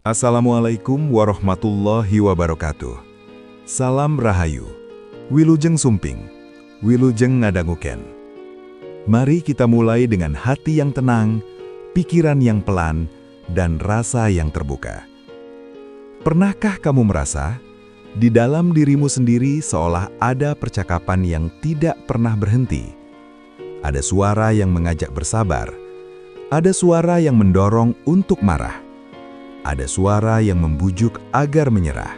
Assalamualaikum warahmatullahi wabarakatuh. Salam Rahayu. Wilujeng Sumping, Wilujeng Ngadanguken. Mari kita mulai dengan hati yang tenang, pikiran yang pelan, dan rasa yang terbuka. Pernahkah kamu merasa di dalam dirimu sendiri seolah ada percakapan yang tidak pernah berhenti? Ada suara yang mengajak bersabar, ada suara yang mendorong untuk marah. Ada suara yang membujuk agar menyerah.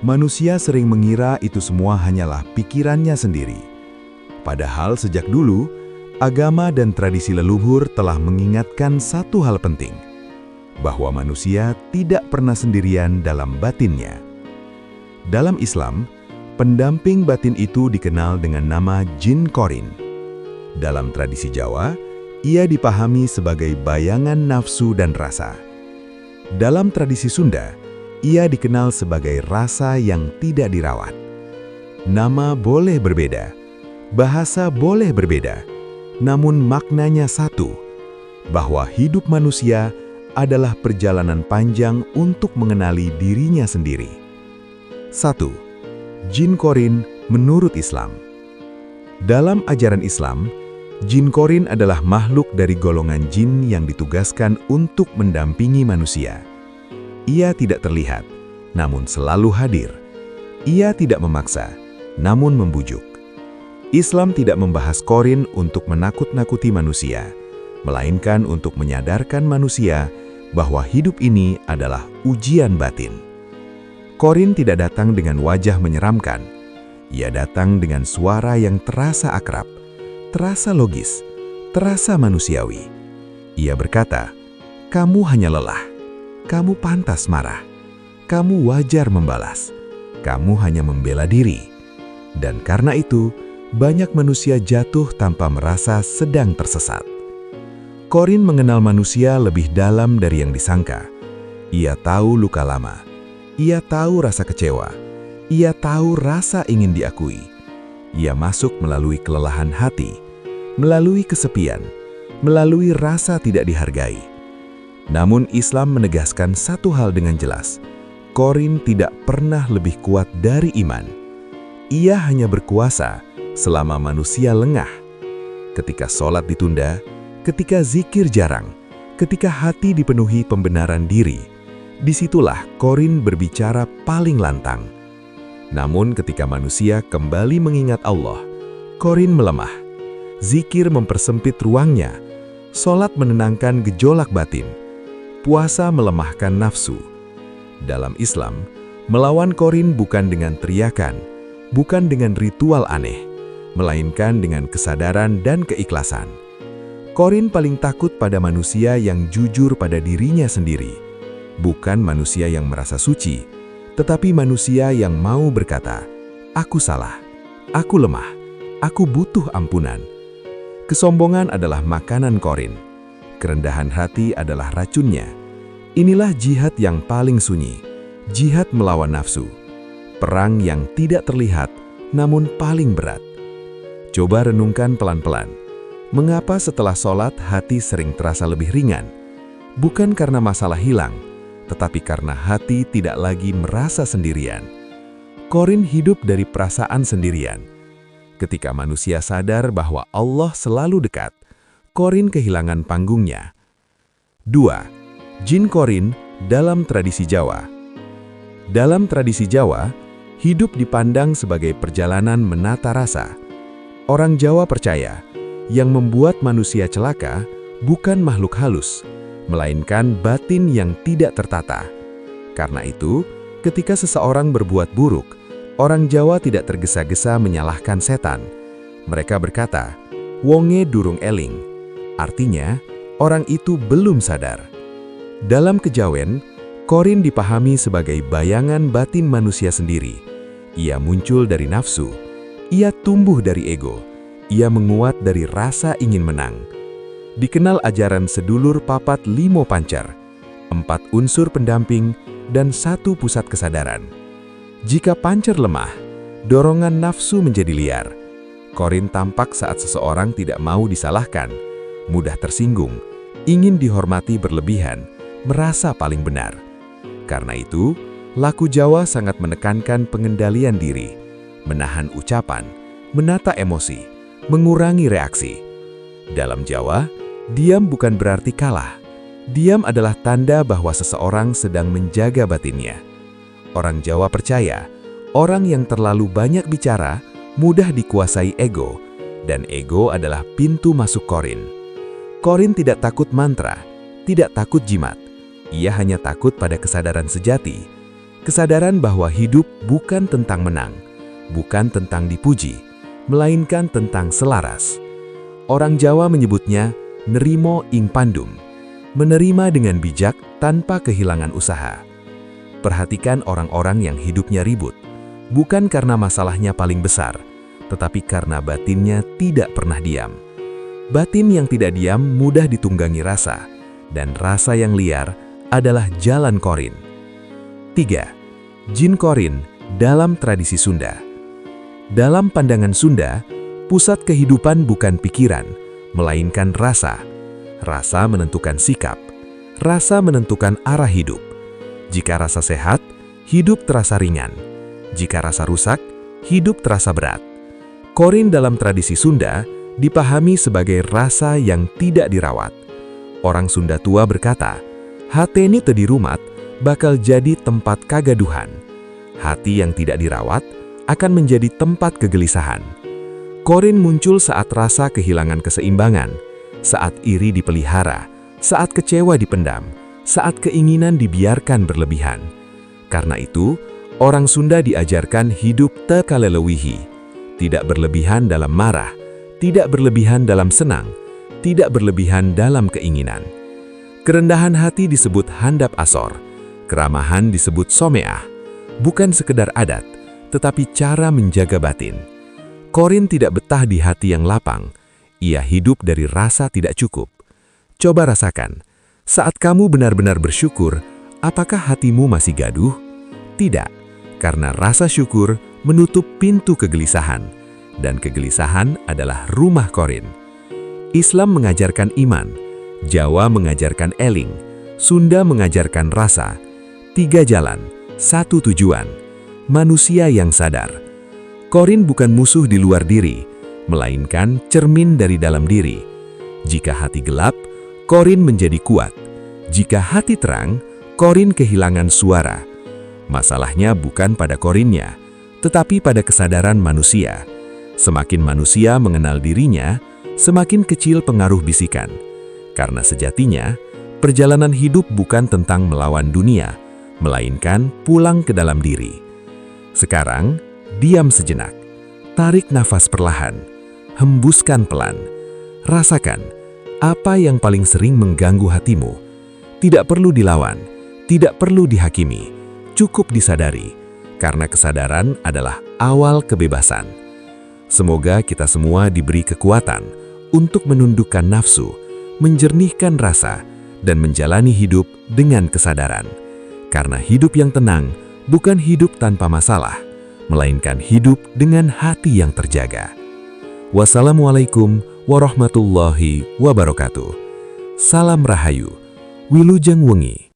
Manusia sering mengira itu semua hanyalah pikirannya sendiri. Padahal sejak dulu, agama dan tradisi leluhur telah mengingatkan satu hal penting, bahwa manusia tidak pernah sendirian dalam batinnya. Dalam Islam, pendamping batin itu dikenal dengan nama Jin Qorin. Dalam tradisi Jawa, ia dipahami sebagai bayangan nafsu dan rasa. Dalam tradisi Sunda, ia dikenal sebagai rasa yang tidak dirawat. Nama boleh berbeda, bahasa boleh berbeda, namun maknanya satu, bahwa hidup manusia adalah perjalanan panjang untuk mengenali dirinya sendiri. 1. Jin Qorin menurut Islam. Dalam ajaran Islam, Jin Qorin adalah makhluk dari golongan jin yang ditugaskan untuk mendampingi manusia. Ia tidak terlihat, namun selalu hadir. Ia tidak memaksa, namun membujuk. Islam tidak membahas Qorin untuk menakut-nakuti manusia, melainkan untuk menyadarkan manusia bahwa hidup ini adalah ujian batin. Qorin tidak datang dengan wajah menyeramkan. Ia datang dengan suara yang terasa akrab, terasa logis, terasa manusiawi. Ia berkata, "Kamu hanya lelah, kamu pantas marah, kamu wajar membalas, kamu hanya membela diri." Dan karena itu, banyak manusia jatuh tanpa merasa sedang tersesat. Qorin mengenal manusia lebih dalam dari yang disangka. Ia tahu luka lama, ia tahu rasa kecewa, ia tahu rasa ingin diakui. Ia masuk melalui kelelahan hati, melalui kesepian, melalui rasa tidak dihargai. Namun Islam menegaskan satu hal dengan jelas, Qorin tidak pernah lebih kuat dari iman. Ia hanya berkuasa selama manusia lengah. Ketika sholat ditunda, ketika zikir jarang, ketika hati dipenuhi pembenaran diri, disitulah Qorin berbicara paling lantang. Namun ketika manusia kembali mengingat Allah, Qorin melemah. Zikir mempersempit ruangnya, sholat menenangkan gejolak batin, puasa melemahkan nafsu. Dalam Islam, melawan Qorin bukan dengan teriakan, bukan dengan ritual aneh, melainkan dengan kesadaran dan keikhlasan. Qorin paling takut pada manusia yang jujur pada dirinya sendiri, bukan manusia yang merasa suci, tetapi manusia yang mau berkata, "Aku salah, aku lemah, aku butuh ampunan." Kesombongan adalah makanan Qorin. Kerendahan hati adalah racunnya. Inilah jihad yang paling sunyi, jihad melawan nafsu. Perang yang tidak terlihat, namun paling berat. Coba renungkan pelan-pelan. Mengapa setelah sholat hati sering terasa lebih ringan? Bukan karena masalah hilang, tetapi karena hati tidak lagi merasa sendirian. Qorin hidup dari perasaan sendirian. Ketika manusia sadar bahwa Allah selalu dekat, Qorin kehilangan panggungnya. 2. Jin Qorin dalam tradisi Jawa. Dalam tradisi Jawa, hidup dipandang sebagai perjalanan menata rasa. Orang Jawa percaya, yang membuat manusia celaka bukan makhluk halus, melainkan batin yang tidak tertata. Karena itu, ketika seseorang berbuat buruk, orang Jawa tidak tergesa-gesa menyalahkan setan. Mereka berkata, "Wonge durung eling." Artinya, orang itu belum sadar. Dalam kejawen, Qorin dipahami sebagai bayangan batin manusia sendiri. Ia muncul dari nafsu, ia tumbuh dari ego, ia menguat dari rasa ingin menang. Dikenal ajaran sedulur papat limo pancar, 4 unsur pendamping, dan 1 pusat kesadaran. Jika pancar lemah, dorongan nafsu menjadi liar. Qorin tampak saat seseorang tidak mau disalahkan, mudah tersinggung, ingin dihormati berlebihan, merasa paling benar. Karena itu, laku Jawa sangat menekankan pengendalian diri, menahan ucapan, menata emosi, mengurangi reaksi. Dalam Jawa, diam bukan berarti kalah. Diam adalah tanda bahwa seseorang sedang menjaga batinnya. Orang Jawa percaya, orang yang terlalu banyak bicara mudah dikuasai ego, dan ego adalah pintu masuk korin. Korin tidak takut mantra, tidak takut jimat. Ia hanya takut pada kesadaran sejati. Kesadaran bahwa hidup bukan tentang menang, bukan tentang dipuji, melainkan tentang selaras. Orang Jawa menyebutnya nerimo ing pandum, menerima dengan bijak tanpa kehilangan usaha. Perhatikan orang-orang yang hidupnya ribut, bukan karena masalahnya paling besar, tetapi karena batinnya tidak pernah diam. Batin yang tidak diam mudah ditunggangi rasa, dan rasa yang liar adalah jalan korin. 3. Jin korin dalam tradisi Sunda. Dalam pandangan Sunda, pusat kehidupan bukan pikiran, melainkan rasa. Rasa menentukan sikap, rasa menentukan arah hidup. Jika rasa sehat, hidup terasa ringan. Jika rasa rusak, hidup terasa berat. Korin dalam tradisi Sunda dipahami sebagai rasa yang tidak dirawat. Orang Sunda tua berkata, hati ini teu dirumat, bakal jadi tempat kagaduhan. Hati yang tidak dirawat akan menjadi tempat kegelisahan. Korin muncul saat rasa kehilangan keseimbangan, saat iri dipelihara, saat kecewa dipendam, saat keinginan dibiarkan berlebihan. Karena itu, orang Sunda diajarkan hidup teu kalelewihi, tidak berlebihan dalam marah, tidak berlebihan dalam senang, tidak berlebihan dalam keinginan. Kerendahan hati disebut handap asor, keramahan disebut someah, bukan sekedar adat, tetapi cara menjaga batin. Korin tidak betah di hati yang lapang, ia hidup dari rasa tidak cukup. Coba rasakan, saat kamu benar-benar bersyukur, apakah hatimu masih gaduh? Tidak, karena rasa syukur menutup pintu kegelisahan, dan kegelisahan adalah rumah korin. Islam mengajarkan iman, Jawa mengajarkan eling, Sunda mengajarkan rasa. 3 jalan, 1 tujuan, manusia yang sadar. Korin bukan musuh di luar diri, melainkan cermin dari dalam diri. Jika hati gelap, korin menjadi kuat. Jika hati terang, korin kehilangan suara. Masalahnya bukan pada korinnya, tetapi pada kesadaran manusia. Semakin manusia mengenal dirinya, semakin kecil pengaruh bisikan. Karena sejatinya, perjalanan hidup bukan tentang melawan dunia, melainkan pulang ke dalam diri. Sekarang, diam sejenak. Tarik nafas perlahan. Hembuskan pelan. Rasakan, apa yang paling sering mengganggu hatimu. Tidak perlu dilawan, tidak perlu dihakimi. Cukup disadari, karena kesadaran adalah awal kebebasan. Semoga kita semua diberi kekuatan untuk menundukkan nafsu, menjernihkan rasa, dan menjalani hidup dengan kesadaran. Karena hidup yang tenang bukan hidup tanpa masalah, melainkan hidup dengan hati yang terjaga. Wassalamualaikum warahmatullahi wabarakatuh. Salam Rahayu, Wilujeng Wengi.